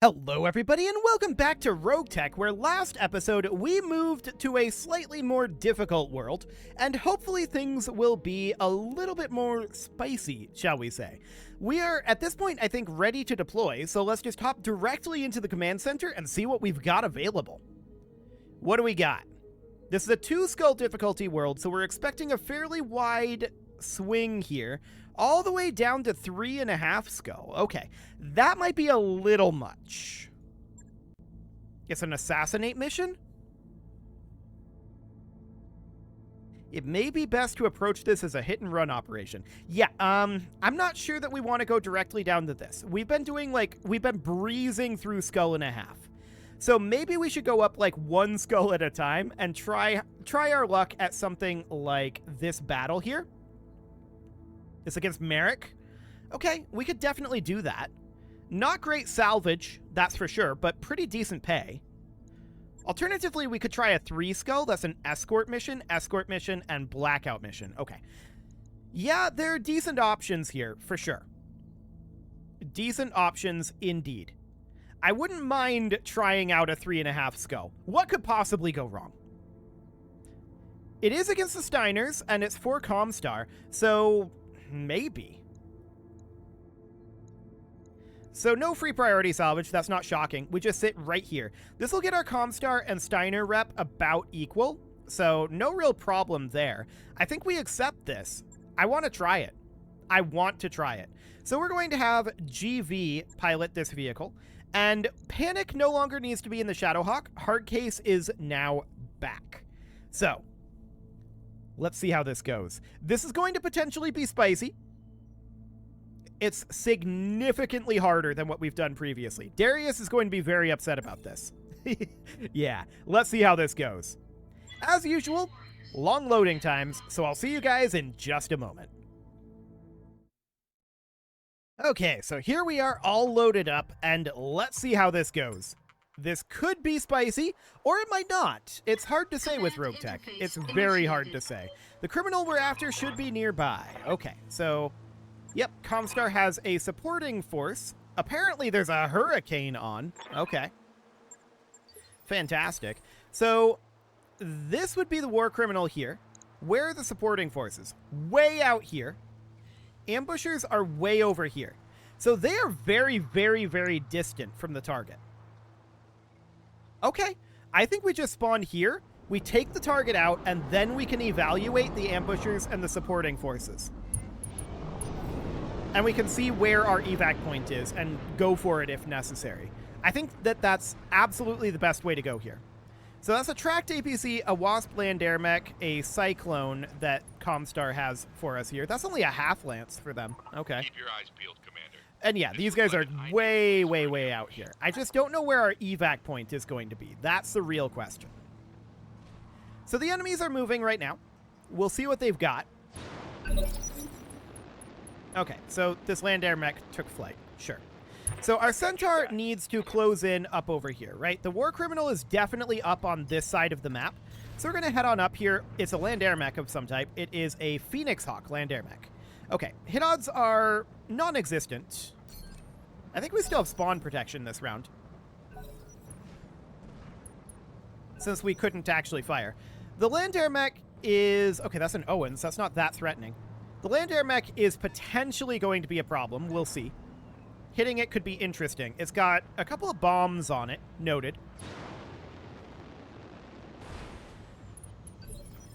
Hello everybody and welcome back to RogueTech, where last episode we moved to a slightly more difficult world, and hopefully things will be a little bit more spicy, shall we say. We are, at this point, I think, ready to deploy, so let's just hop directly into the command center and see what we've got available. What do we got? This is a 2-skull difficulty world, so we're expecting a fairly wide swing here, all the way down to 3.5 skull. Okay, that might be a little much. It's an assassinate mission? It may be best to approach this as a hit-and-run operation. Yeah, I'm not sure that we want to go directly down to this. We've been breezing through skull and a half. So maybe we should go up like 1 skull at a time and try our luck at something like this battle here. It's against Merrick. Okay, we could definitely do that. Not great salvage, that's for sure, but pretty decent pay. Alternatively, we could try a 3-skull. That's an escort mission, and blackout mission. Okay. Yeah, there are decent options here, for sure. Decent options indeed. I wouldn't mind trying out a 3.5 skull. What could possibly go wrong? It is against the Steiners, and it's for Comstar, so maybe. So no free priority salvage, that's not shocking. We just sit right here. This will get our Comstar and Steiner rep about equal, so no real problem there. I think we accept this. I want to try it. I want to try it. So we're going to have GV pilot this vehicle, and Panic no longer needs to be in the Shadowhawk. Hardcase is now back. So let's see how this goes. This is going to potentially be spicy. It's significantly harder than what we've done previously. Darius is going to be very upset about this. Yeah, let's see how this goes. As usual, long loading times, so I'll see you guys in just a moment. Okay, so here we are all loaded up, and let's see how this goes. This could be spicy, or it might not. It's hard to say with RogueTech. It's very hard to say. The criminal we're after should be nearby. Okay, so, yep, Comstar has a supporting force. Apparently there's a hurricane on. Okay. Fantastic. So, this would be the war criminal here. Where are the supporting forces? Way out here. Ambushers are way over here. So they are very, very, very distant from the target. Okay, I think we just spawn here, we take the target out, and then we can evaluate the ambushers and the supporting forces. And we can see where our evac point is and go for it if necessary. I think that that's absolutely the best way to go here. So that's a tracked APC, a Wasp land air mech, a Cyclone that Comstar has for us here. That's only a half lance for them. Okay. Keep your eyes peeled, Commander. And yeah, these guys are way, way, way out here. I just don't know where our evac point is going to be. That's the real question. So the enemies are moving right now. We'll see what they've got. Okay, so this land air mech took flight. Sure. So our Centaur needs to close in up over here, right? The war criminal is definitely up on this side of the map. So we're going to head on up here. It's a land air mech of some type. It is a Phoenix Hawk land air mech. Okay, hit odds are non-existent. I think we still have spawn protection this round, since we couldn't actually fire. The land air mech is... Okay, that's an Owens. That's not that threatening. The land air mech is potentially going to be a problem. We'll see. Hitting it could be interesting. It's got a couple of bombs on it. Noted.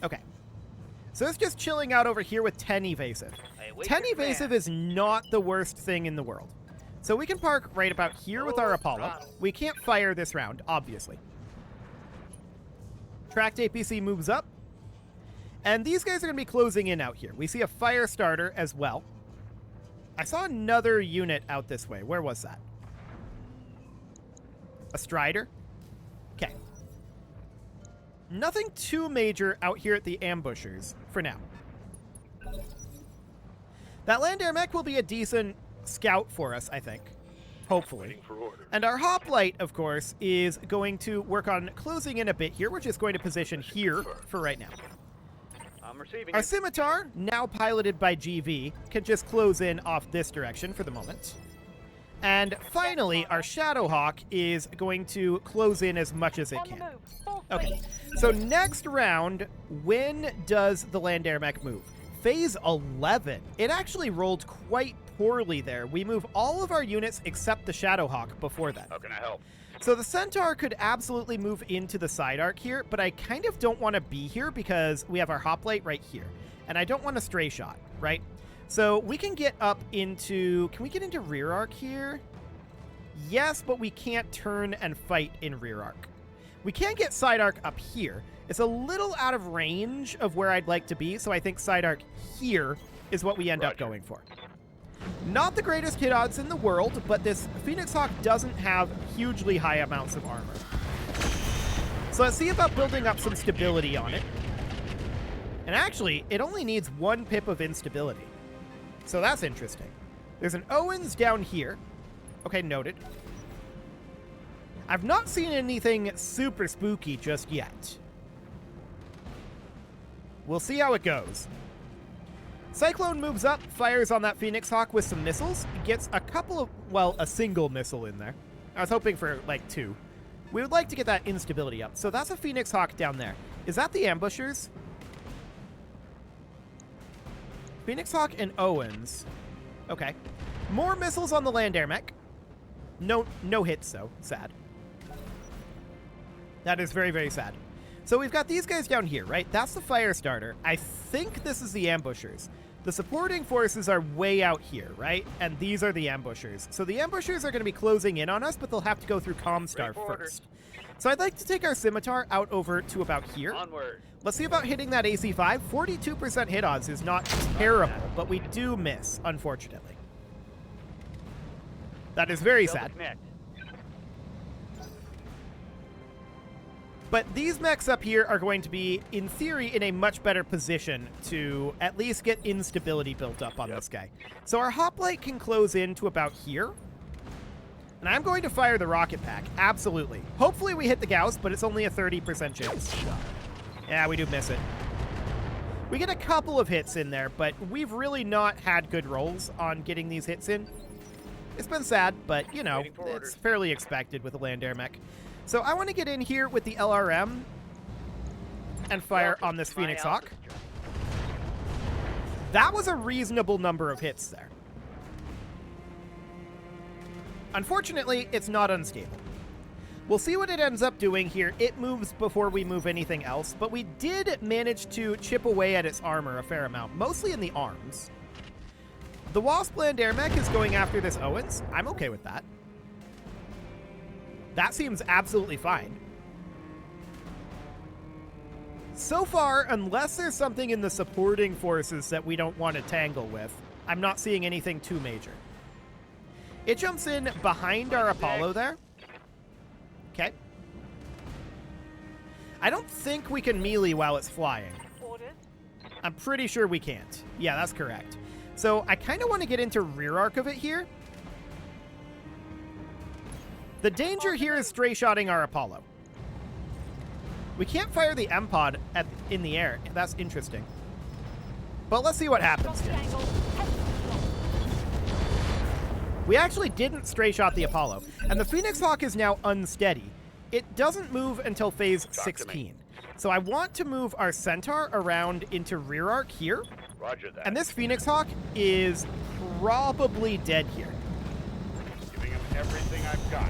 Okay. So it's just chilling out over here with 10 evasive. 10 evasive is not the worst thing in the world. So we can park right about here with our Apollo. We can't fire this round, obviously. Tracked APC moves up. And these guys are going to be closing in out here. We see a fire starter as well. I saw another unit out this way. Where was that? A Strider? Okay. Nothing too major out here at the ambushers for now. That land air mech will be a decent scout for us, I think. Hopefully. And our hoplite, of course, is going to work on closing in a bit here. We're just going to position here for right now. Our Scimitar, now piloted by GV, can just close in off this direction for the moment. And finally, our Shadowhawk is going to close in as much as it can. Okay, so next round, when does the land air mech move? Phase 11. It actually rolled quite poorly there. We move all of our units except the Shadowhawk before then. How can I help? So the Centaur could absolutely move into the side arc here, but I kind of don't want to be here because we have our hoplite right here. And I don't want a stray shot, right? So we can get up into... Can we get into rear arc here? Yes, but we can't turn and fight in rear arc. We can get side arc up here. It's a little out of range of where I'd like to be, so I think side arc here is what we end up going for. Not the greatest hit odds in the world, but this Phoenix Hawk doesn't have hugely high amounts of armor. So let's see about building up some stability on it. And actually, it only needs 1 pip of instability. So that's interesting. There's an Owens down here. Okay, noted. I've not seen anything super spooky just yet. We'll see how it goes. Cyclone moves up, fires on that Phoenix Hawk with some missiles, gets a couple of, well, a single missile in there. I was hoping for, like, 2. We would like to get that instability up. So that's a Phoenix Hawk down there. Is that the ambushers? Phoenix Hawk and Owens. Okay. More missiles on the land air mech. No hits, though. Sad. That is very, very sad. So we've got these guys down here, right? That's the fire starter. I think this is the ambushers. The supporting forces are way out here, right? And these are the ambushers. So the ambushers are going to be closing in on us, but they'll have to go through Comstar first. So I'd like to take our scimitar out over to about here. Onward. Let's see about hitting that AC5. 42% hit odds is not terrible, but we do miss, unfortunately. That is very sad. But these mechs up here are going to be, in theory, in a much better position to at least get instability built up on this guy. So our hoplite can close in to about here. And I'm going to fire the rocket pack, absolutely. Hopefully we hit the Gauss, but it's only a 30% chance. Yeah, we do miss it. We get a couple of hits in there, but we've really not had good rolls on getting these hits in. It's been sad, but, you know, it's fairly expected with a land air mech. So I want to get in here with the LRM and fire on this Phoenix Hawk. That was a reasonable number of hits there. Unfortunately, it's not unstable. We'll see what it ends up doing here. It moves before we move anything else, but we did manage to chip away at its armor a fair amount, mostly in the arms. The Wasp land air mech is going after this Owens. I'm okay with that. That seems absolutely fine. So far, unless there's something in the supporting forces that we don't want to tangle with, I'm not seeing anything too major. It jumps in behind our Apollo there. Okay. I don't think we can melee while it's flying. I'm pretty sure we can't. Yeah, that's correct. So I kind of want to get into rear arc of it here. The danger here is stray shotting our Apollo. We can't fire the M-Pod in the air. That's interesting. But let's see what happens here. We actually didn't stray shot the Apollo, and the Phoenix Hawk is now unsteady. It doesn't move until phase 16. So I want to move our Centaur around into rear arc here. Roger that. And this Phoenix Hawk is probably dead here. Giving him everything I've got.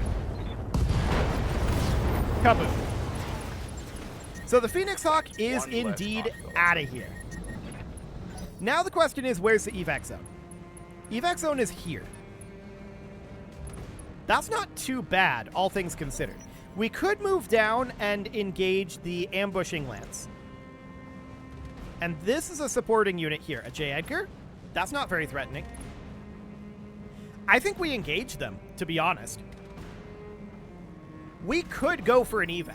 Kaboom. So the Phoenix Hawk is indeed out of here. Now the question is, where's the evac zone? Evac zone is here. That's not too bad, all things considered. We could move down and engage the ambushing lance. And this is a supporting unit here. A J. Edgar? That's not very threatening. I think we engage them, to be honest. We could go for an evac,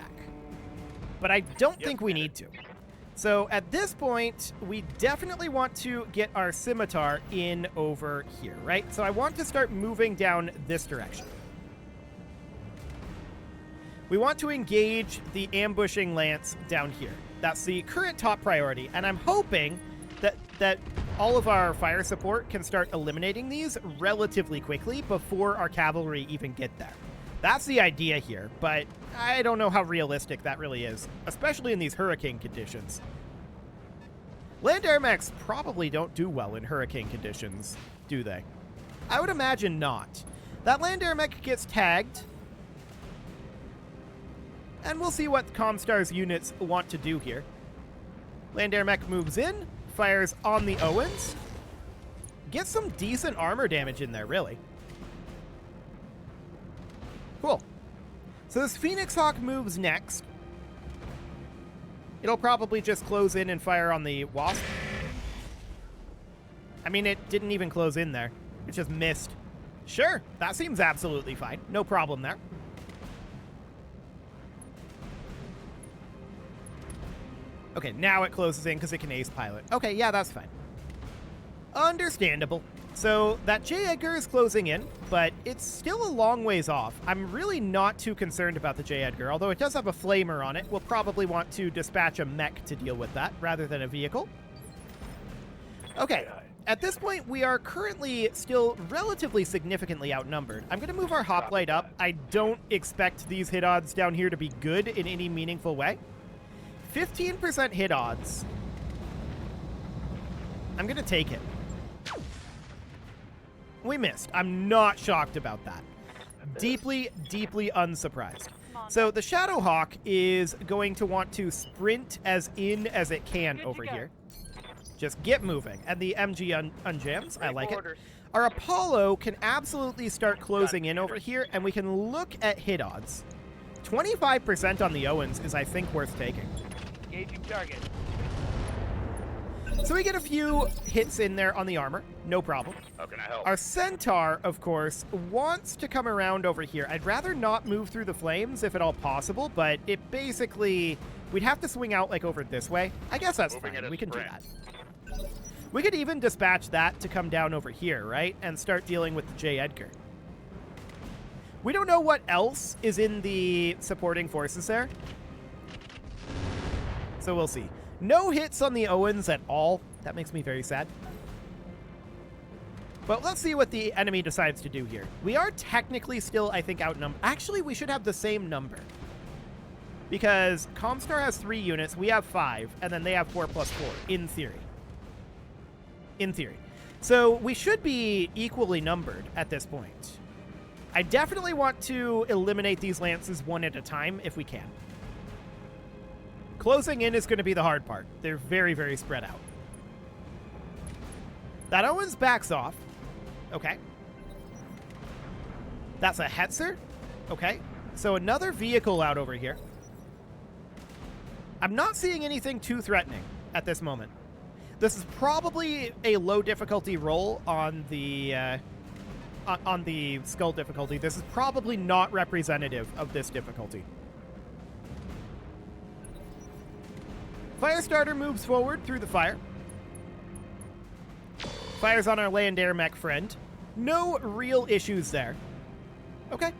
but I don't think we need to. So at this point, we definitely want to get our scimitar in over here, right? So I want to start moving down this direction. We want to engage the ambushing lance down here. That's the current top priority, and I'm hoping that all of our fire support can start eliminating these relatively quickly before our cavalry even get there. That's the idea here, but I don't know how realistic that really is, especially in these hurricane conditions. Land air mechs probably don't do well in hurricane conditions, do they? I would imagine not. That land air mech gets tagged, and we'll see what Comstar's units want to do here. Land air mech moves in, fires on the Owens. Gets some decent armor damage in there, really. Cool. So this Phoenix Hawk moves next. It'll probably just close in and fire on the Wasp. I mean, it didn't even close in there. It just missed. Sure, that seems absolutely fine. No problem there. Okay, now it closes in because it can ace pilot. Okay, yeah, that's fine. Understandable. So that J. Edgar is closing in, but it's still a long ways off. I'm really not too concerned about the J. Edgar, although it does have a flamer on it. We'll probably want to dispatch a mech to deal with that rather than a vehicle. Okay, at this point, we are currently still relatively significantly outnumbered. I'm going to move our hoplite up. I don't expect these hit odds down here to be good in any meaningful way. 15% hit odds. I'm going to take it. We missed. I'm not shocked about that. Deeply, deeply unsurprised. So the Shadowhawk is going to want to sprint as in as it can over here. Just get moving. And the MG unjams. I like it. Our Apollo can absolutely start closing in over here, and we can look at hit odds. 25% on the Owens is, I think, worth taking. Engaging target. So we get a few hits in there on the armor. No problem. How can I help? Our Centaur, of course, wants to come around over here. I'd rather not move through the flames if at all possible, but it basically... We'd have to swing out, like, over this way. I guess that's fine. We can do that. We could even dispatch that to come down over here, right? And start dealing with the J. Edgar. We don't know what else is in the supporting forces there. So we'll see. No hits on the Owens at all. That makes me very sad. But let's see what the enemy decides to do here. We are technically still, I think, outnumbered. Actually, we should have the same number. Because Comstar has 3 units, we have 5, and then they have 4 plus 4, in theory. In theory. So we should be equally numbered at this point. I definitely want to eliminate these lances one at a time if we can. Closing in is going to be the hard part. They're very, very spread out. That Owens backs off. Okay. That's a Hetzer. Okay. So another vehicle out over here. I'm not seeing anything too threatening at this moment. This is probably a low difficulty roll on the skull difficulty. This is probably not representative of this difficulty. Firestarter moves forward through the fire. Fires on our land air mech friend. No real issues there. Okay.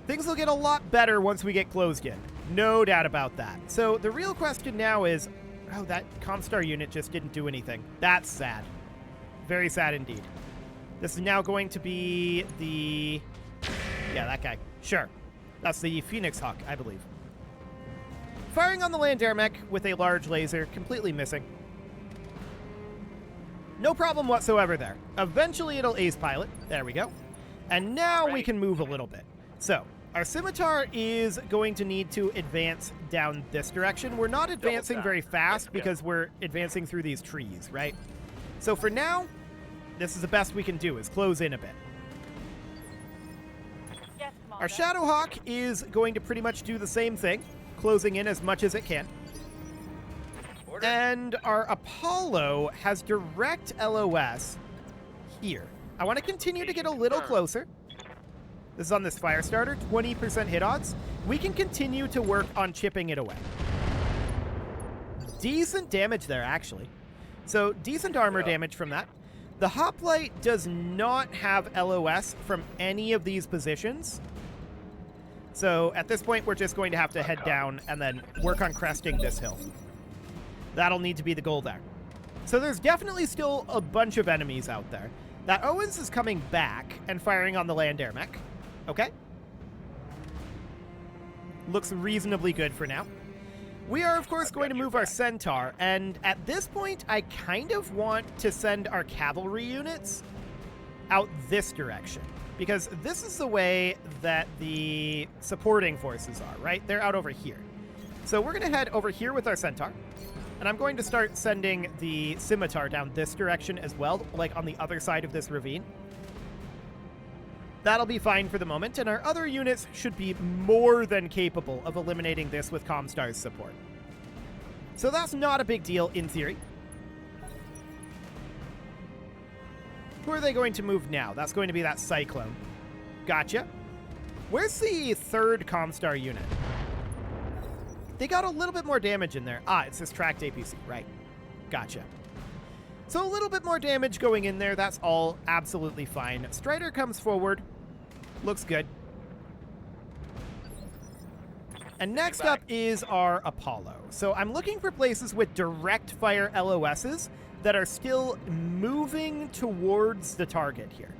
Things will get a lot better once we get closed in. No doubt about that. So the real question now is, oh, that Comstar unit just didn't do anything. That's sad. Very sad indeed. This is now going to be the... Yeah, that guy. Sure. That's the Phoenix Hawk, I believe. Firing on the land air mech with a large laser, completely missing. No problem whatsoever there. Eventually it'll ace pilot. There we go. And now we can move a little bit. So, our Scimitar is going to need to advance down this direction. We're not advancing very fast because we're advancing through these trees, right? So for now, this is the best we can do, is close in a bit. Yes, Our Shadowhawk is going to pretty much do the same thing, closing in as much as it can. And our Apollo has direct LOS here. I want to continue to get a little closer. This is on this Firestarter, 20% hit odds. We can continue to work on chipping it away. Decent damage there, actually. So, decent armor damage from that. The Hoplite does not have LOS from any of these positions. So, at this point, we're just going to have to head down and then work on cresting this hill. That'll need to be the goal there. So there's definitely still a bunch of enemies out there. That Owens is coming back and firing on the land air mech. Okay. Looks reasonably good for now. We are, of course, going to move our Centaur, and at this point, I kind of want to send our cavalry units out this direction, because this is the way that the supporting forces are, right? They're out over here. So we're going to head over here with our Centaur, and I'm going to start sending the Scimitar down this direction as well, like on the other side of this ravine. That'll be fine for the moment, and our other units should be more than capable of eliminating this with Comstar's support. So that's not a big deal in theory. Who are they going to move now? That's going to be that Cyclone. Gotcha. Where's the third Comstar unit? They got a little bit more damage in there. Ah, it's this tracked APC, right. Gotcha. So a little bit more damage going in there. That's all absolutely fine. Strider comes forward. Looks good. And next up is our Apollo. So I'm looking for places with direct fire LOSs that are still moving towards the target here.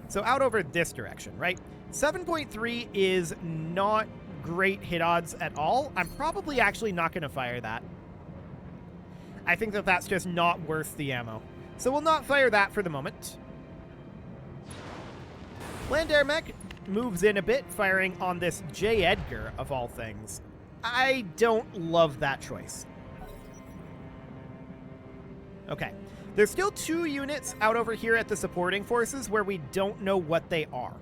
So out over this direction, right? 7.3 is not great hit odds at all. I'm probably actually not going to fire that. I think that that's just not worth the ammo. So we'll not fire that for the moment. Land Air Mech moves in a bit, firing on this J. Edgar, of all things. I don't love that choice. Okay. There's still 2 units out over here at the supporting forces where we don't know what they are.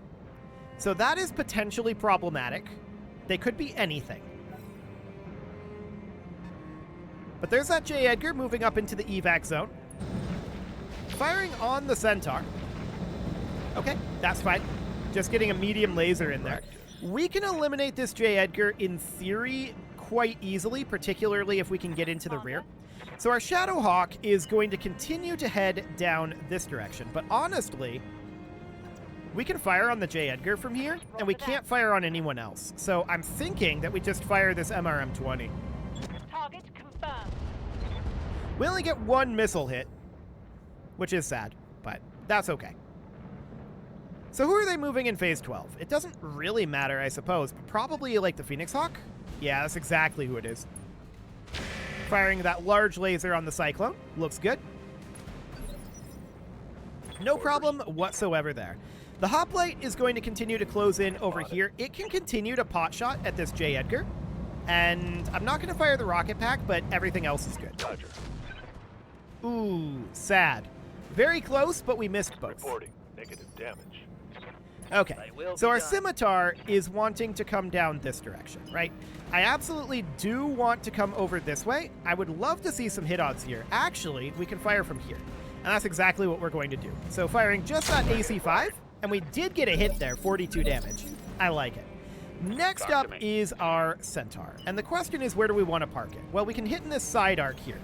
So that is potentially problematic. They could be anything. But there's that J. Edgar moving up into the evac zone. Firing on the Centaur. Okay, that's fine. Just getting a medium laser in there. We can eliminate this J. Edgar in theory quite easily, particularly if we can get into the rear. So our Shadowhawk is going to continue to head down this direction. But honestly, we can fire on the J. Edgar from here, and we can't fire on anyone else. So I'm thinking that we just fire this MRM-20. Target confirmed. We only get 1 missile hit, which is sad, but that's okay. So who are they moving in Phase 12? It doesn't really matter, I suppose, but probably like the Phoenix Hawk? Yeah, that's exactly who it is. Firing that large laser on the Cyclone. Looks good. No problem whatsoever there. The Hoplite is going to continue to close in over here. It can continue to pot shot at this J. Edgar. And I'm not going to fire the rocket pack, but everything else is good. Roger. Ooh, sad. Very close, but we missed both. Reporting. Negative damage. Okay, so our Scimitar is wanting to come down this direction, right? I absolutely do want to come over this way. I would love to see some hit odds here. Actually, we can fire from here. And that's exactly what we're going to do. So firing just that AC-5, and we did get a hit there, 42 damage. I like it. Next up is our Centaur. And the question is, where do we want to park it? Well, we can hit in this side arc here.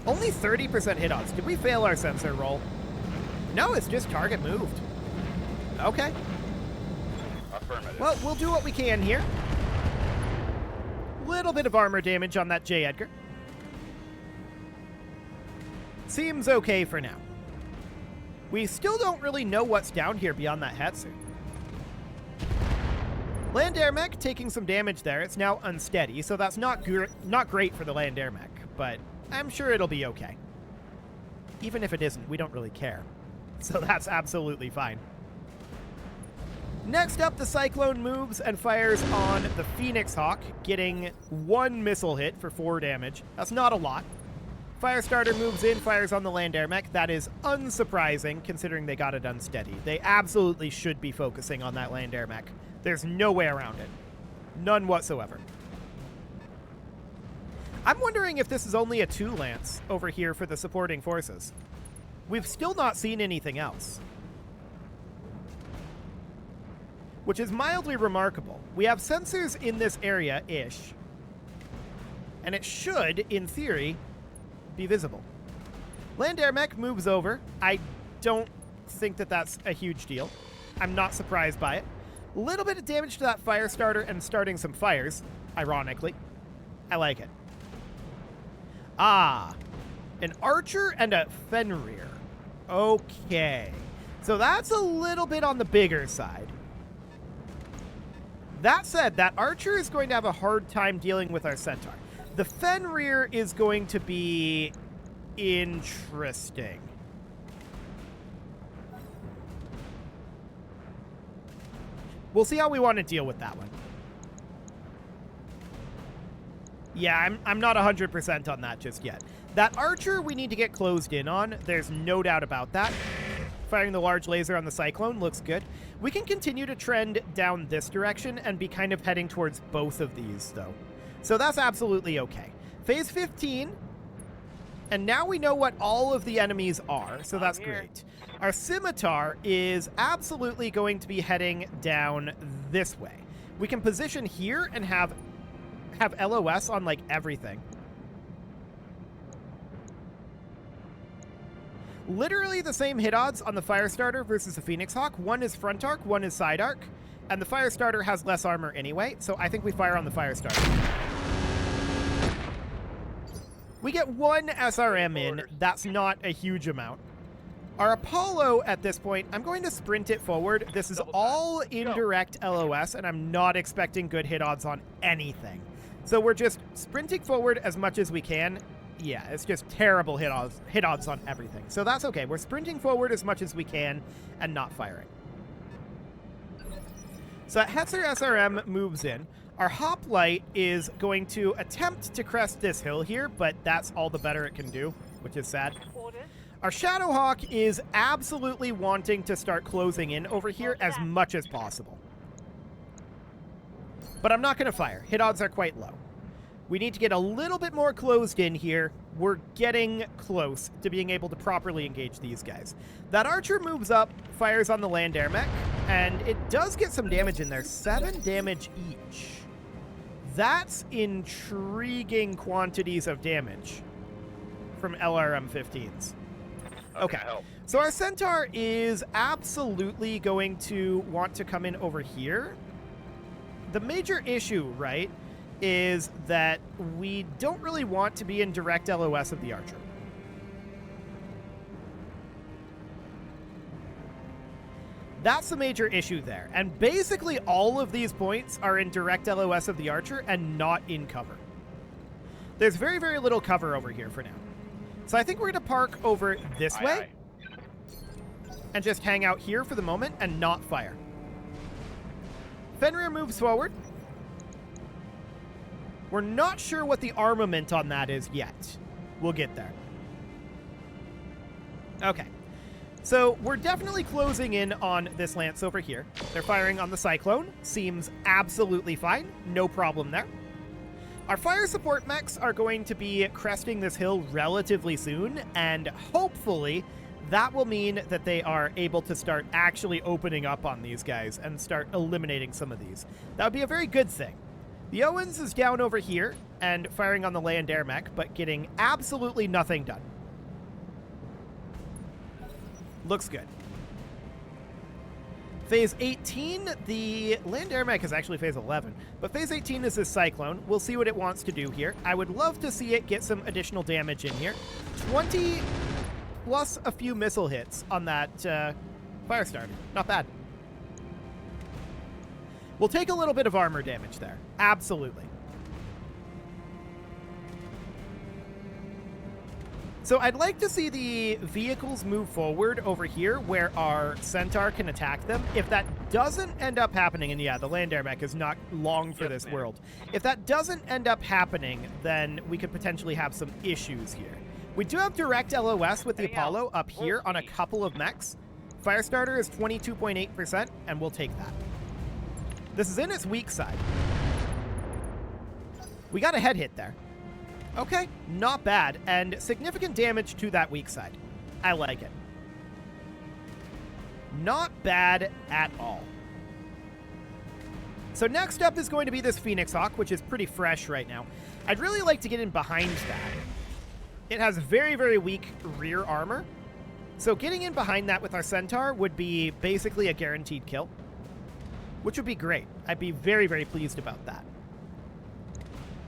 Only 30% hit odds. Did we fail our sensor roll? No, it's just target moved. Okay. Affirmative. Well, we'll do what we can here. Little bit of armor damage on that J. Edgar. Seems okay for now. We still don't really know what's down here beyond that Hetzer. Land Air Mech taking some damage there. It's now unsteady, so that's not great for the Land Air Mech, but I'm sure it'll be okay. Even if it isn't, we don't really care. So that's absolutely fine. Next up, the Cyclone moves and fires on the Phoenix Hawk, getting 1 missile hit for 4 damage. That's not a lot. Firestarter moves in, fires on the Land Air Mech. That is unsurprising, considering they got it unsteady. They absolutely should be focusing on that Land Air Mech. There's no way around it. None whatsoever. I'm wondering if this is only a 2 Lance over here for the supporting forces. We've still not seen anything else, which is mildly remarkable. We have sensors in this area-ish, and it should, in theory, be visible. Land Air Mech moves over. I don't think that that's a huge deal. I'm not surprised by it. A little bit of damage to that Firestarter and starting some fires, ironically. I like it. Ah, An archer and a Fenrir. Okay. So that's a little bit on the bigger side. That said, that archer is going to have a hard time dealing with our centaur. The Fenrir is going to be interesting. We'll see how we want to deal with that one. Yeah, I'm not 100% on that just yet. That archer we need to get closed in on. There's no doubt about that. Firing the large laser on the Cyclone looks good. We can continue to trend down this direction and be kind of heading towards both of these, though. So that's absolutely okay. Phase 15. And now we know what all of the enemies are, so that's great. Our Scimitar is absolutely going to be heading down this way. We can position here and have LOS on, like, everything. Literally the same hit odds on the Firestarter versus the Phoenix Hawk. One is front arc, one is side arc, and the Firestarter has less armor anyway, so I think we fire on the Firestarter. We get one SRM in. That's not a huge amount. Our Apollo at this point, I'm going to sprint it forward. This is all indirect LOS, and I'm not expecting good hit odds on anything. So we're just sprinting forward as much as we can. Yeah, it's just terrible hit odds on everything. So that's okay. We're sprinting forward as much as we can and not firing. So Hetzer SRM moves in. Our Hoplite is going to attempt to crest this hill here, but that's all the better it can do, which is sad. Orders. Our Shadowhawk is absolutely wanting to start closing in over here as much as possible. But I'm not going to fire. Hit odds are quite low. We need to get a little bit more closed in here. We're getting close to being able to properly engage these guys. That archer moves up, fires on the land air mech, and it does get some damage in there. 7 damage each. That's intriguing quantities of damage from LRM-15s. Okay, so our Centaur is absolutely going to want to come in over here. The major issue, right, is that we don't really want to be in direct LOS of the archer. That's the major issue there. And basically all of these points are in direct LOS of the archer and not in cover. There's very, very little cover over here for now. So I think we're going to park over this way and just hang out here for the moment and not fire. Fenrir moves forward. We're not sure what the armament on that is yet. We'll get there. Okay. So we're definitely closing in on this lance over here. They're firing on the Cyclone. Seems absolutely fine. No problem there. Our fire support mechs are going to be cresting this hill relatively soon, and hopefully that will mean that they are able to start actually opening up on these guys and start eliminating some of these. That would be a very good thing. The Owens is down over here and firing on the land air mech, but getting absolutely nothing done. Looks good. Phase 18, the land air mech is actually phase 11, but phase 18 is this Cyclone. We'll see what it wants to do here. I would love to see it get some additional damage in here. 20 plus a few missile hits on that Firestarter. Not bad. We'll take a little bit of armor damage there. Absolutely. So I'd like to see the vehicles move forward over here where our Centaur can attack them. If that doesn't end up happening, and yeah, the land air mech is not long for this world. If that doesn't end up happening, then we could potentially have some issues here. We do have direct LOS with the Apollo up here on a couple of mechs. Firestarter is 22.8%, and we'll take that. This is in its weak side. We got a head hit there. Okay, not bad, and significant damage to that weak side. I like it. Not bad at all. So next up is going to be this Phoenix Hawk, which is pretty fresh right now. I'd really like to get in behind that. It has very, very weak rear armor. So getting in behind that with our Centaur would be basically a guaranteed kill, which would be great. I'd be very, very pleased about that.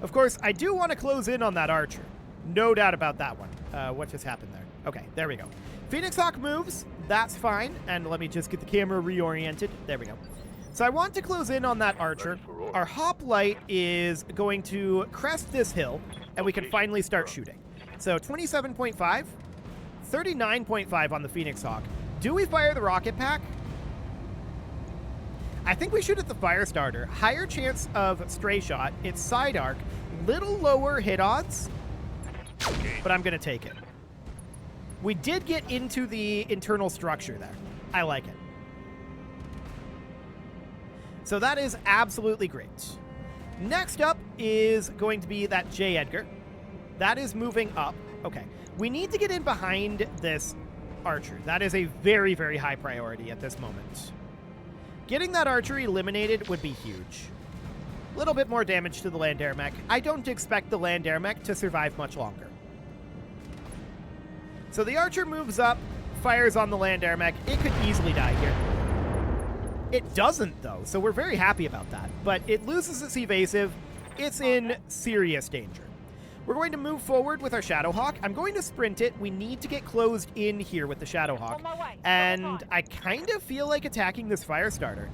Of course, I do want to close in on that archer. No doubt about that one. What just happened there? Okay, there we go. Phoenix Hawk moves. That's fine. And let me just get the camera reoriented. There we go. So I want to close in on that archer. Our hoplite is going to crest this hill, and we can finally start shooting. So 27.5, 39.5 on the Phoenix Hawk. Do we fire the rocket pack? I think we shoot at the fire starter. Higher chance of stray shot. It's side arc. Little lower hit odds, but I'm going to take it. We did get into the internal structure there. I like it. So that is absolutely great. Next up is going to be that J. Edgar. That is moving up. Okay. We need to get in behind this archer. That is a very, very high priority at this moment. Getting that archer eliminated would be huge. A little bit more damage to the land air mech. I don't expect the land air mech to survive much longer. So the archer moves up, fires on the land air mech. It could easily die here. It doesn't, though, so we're very happy about that. But it loses its evasive. It's in serious danger. We're going to move forward with our Shadowhawk. I'm going to sprint it. We need to get closed in here with the Shadowhawk. On my way. And I kind of feel like attacking this fire starter,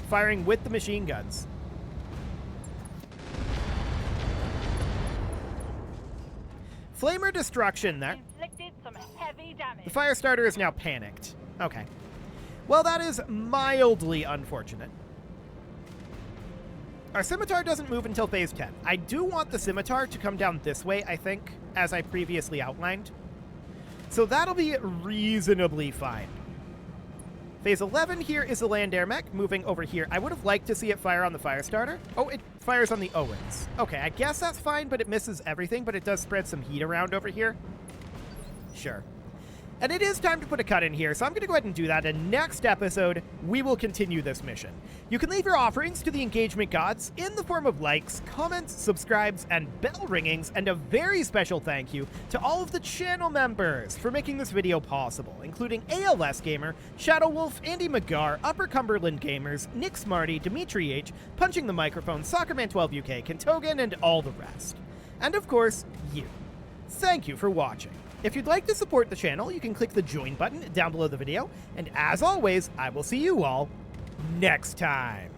firing with the machine guns. Flamer destruction there. Inflicted some heavy damage. The fire starter is now panicked. Okay. Well, that is mildly unfortunate. Our scimitar doesn't move until phase 10. I do want the scimitar to come down this way, I think, as I previously outlined. So that'll be reasonably fine. Phase 11 here is the land air mech moving over here. I would have liked to see it fire on the fire starter. Oh, it fires on the Owens. Okay, I guess that's fine, but it misses everything, but it does spread some heat around over here. Sure. And it is time to put a cut in here, so I'm going to go ahead and do that, and next episode, we will continue this mission. You can leave your offerings to the engagement gods in the form of likes, comments, subscribes, and bell ringings, and a very special thank you to all of the channel members for making this video possible, including ALS Gamer, Shadow Wolf, Andy McGar, Upper Cumberland Gamers, Nick Smarty, Dimitri H, Punching the Microphone, Soccerman12 UK, Kentogan, and all the rest. And of course, you. Thank you for watching. If you'd like to support the channel, you can click the join button down below the video, and as always, I will see you all next time.